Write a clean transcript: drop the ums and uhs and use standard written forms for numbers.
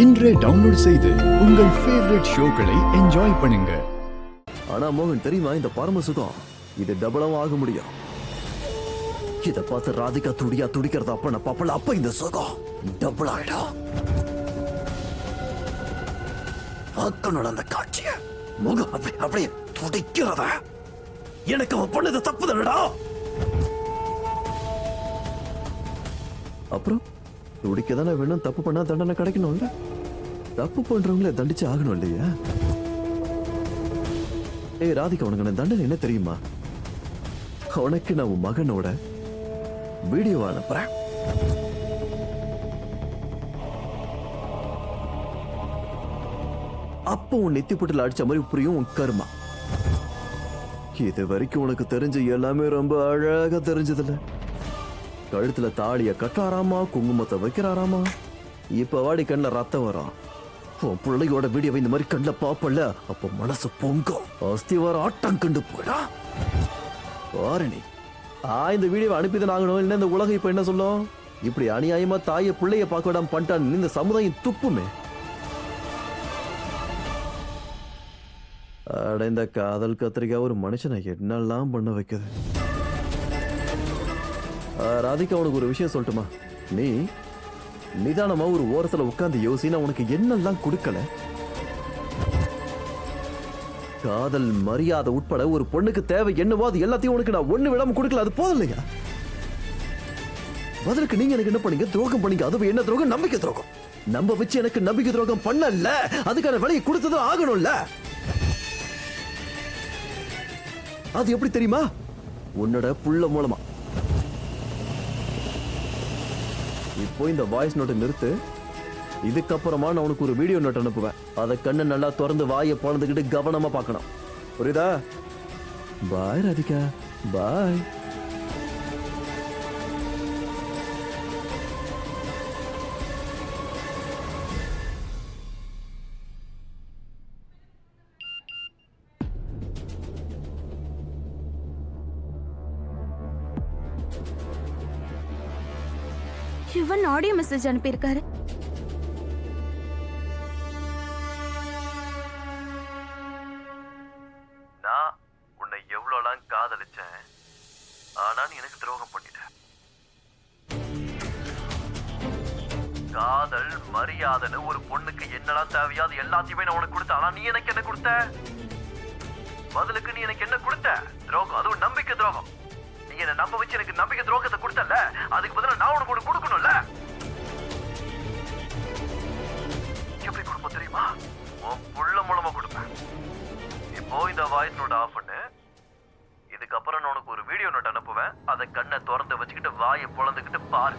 இன்றே டவுன்லோட் செய்து உங்கள் ஃபேவரட் ஷோக்களை என்ஜாய் பண்ணுங்க. ஆனா மோகன் தெரியுமா, இந்த பரம சுகம் இது டபுளாவும் ஆக முடியும். இத பார்த்து ராதிகா துடிக்கிறத அப்ப நான் பாப்பல, அப்ப இந்த சுகம் டபுள் ஆயிடும். பார்க்கணும் அந்த காட்சிய. முகம் அப்படியே துடிக்கிறத. எனக்கு அவன் பண்ணது தப்பு தானடா. அப்புறம் துடிக்கதானே வேணும். தப்பு பண்ணா தண்டனை கிடைக்கணும்ல. தப்பு பண்றவங்கள தண்டிச்சு ஆகணும் இல்லையா? ஏய் ராதிகா, உனக்கு நான் தண்டனை என்ன தெரியுமா? உனக்கு நான் உன் மகனோட வீடியோ அனுப்புறேன். அப்போ உன் நெத்தி புட்டில் அடிச்ச மாதிரி புரியும் உன் கர்மா. இது வரைக்கும் உனக்கு தெரிஞ்ச எல்லாமே ரொம்ப அழகா தெரிஞ்சதில்ல. கழுத்துல தாலிய கட்டாராமா, குங்குமத்தை வைக்கிறாராமா. இப்ப வாடி கண்ணுல ரத்தம் வரும். உன் பிள்ளையோட வீடியோவை இந்த மாதிரி கண்ணுல பாப்பல, அப்ப மனசு பொங்கும். அஸ்தி வர ஆட்டம் கண்டு போயிடா பாரணி. இந்த வீடியோவை அனுப்பிதான் ஆகணும். இல்ல இந்த உலகம் இப்ப என்ன சொல்லும்? இப்படி அநியாயமா தாய பிள்ளைய பார்க்க விடாம பண்ணிட்டான்னு இந்த சமுதாயம் துப்புமே. அடைந்த காதல் கத்திரிக்கா ஒரு மனுஷனை என்னெல்லாம் பண்ண வைக்குது. ராதிகா, உனக்கு ஒரு விஷயம் சொல்லட்டுமா? நீ நிதானமா ஒரு ஓரத்துல உட்கார்ந்து யோசினா உனக்கு என்னெல்லாம் கொடுக்கல. காதல், மரியாதை உட்பட ஒரு பொண்ணுக்கு தேவை என்னவோ அது எல்லாத்தையும் உனக்கு நான் ஒண்ணு விடாம கொடுக்கல. அது போதும் இல்லையா? பதிலுக்கு நீங்க எனக்கு என்ன பண்ணீங்க? துரோகம் பண்ணீங்க. அது என்ன துரோகம்? நம்பிக்கை துரோகம். நம்ப வச்சு எனக்கு நம்பிக்கை துரோகம் பண்ணல. அதுக்கான விலையை கொடுத்ததும் ஆகணும்ல. அது எப்படி தெரியுமா? உன்னோட புள்ள மூலமா. இப்போ இந்த வாய்ஸ் நோட்டை நிறுத்து. இதுக்கப்புறமா நான் உனக்கு ஒரு வீடியோ நோட் அனுப்புவேன். அதை கண்ணு நல்லா திறந்து வாயை பொழந்துக்கிட்டு கவனமா பார்க்கணும். புரியுதா? Bye Radhika, bye. Sivan audio message அனுப்பியிருக்காரு. நான் உன்னை எவ்வளோலாம் காதலிச்சேன், ஆனா நீ எனக்கு துரோகம் பண்ணிட்ட. காதல், மரியாதைன்னு ஒரு பொண்ணுக்கு என்னெல்லாம் தேவையோ அது எல்லாத்தையுமே நான் உனக்கு கொடுத்தேன். ஆனா நீ எனக்கு என்ன கொடுத்த? பதிலுக்கு நீ எனக்கு என்ன கொடுத்த? துரோகம். அதுவும் நம்பிக்கை துரோகம். நீ என்ன நம்ப வச்சு எனக்கு நம்பிக்கை துரோகத்தை கொடுத்தல, அதுக்கு பதிலா நான் உனக்கு ஒன்று கொடுக்கணும்ல. எப்படி கொடுப்போம் தெரியுமா? உன் புள்ள மூலமா கொடுப்பேன். இப்போ இந்த வாய்ஸ் நோட் ஆஃப் பண்ணு. இதுக்கப்புறம் நான் உனக்கு ஒரு வீடியோ நோட் அனுப்புவேன். அதை கண்ணை திறந்து வச்சுக்கிட்டு வாயை பொழந்துக்கிட்டு பாரு.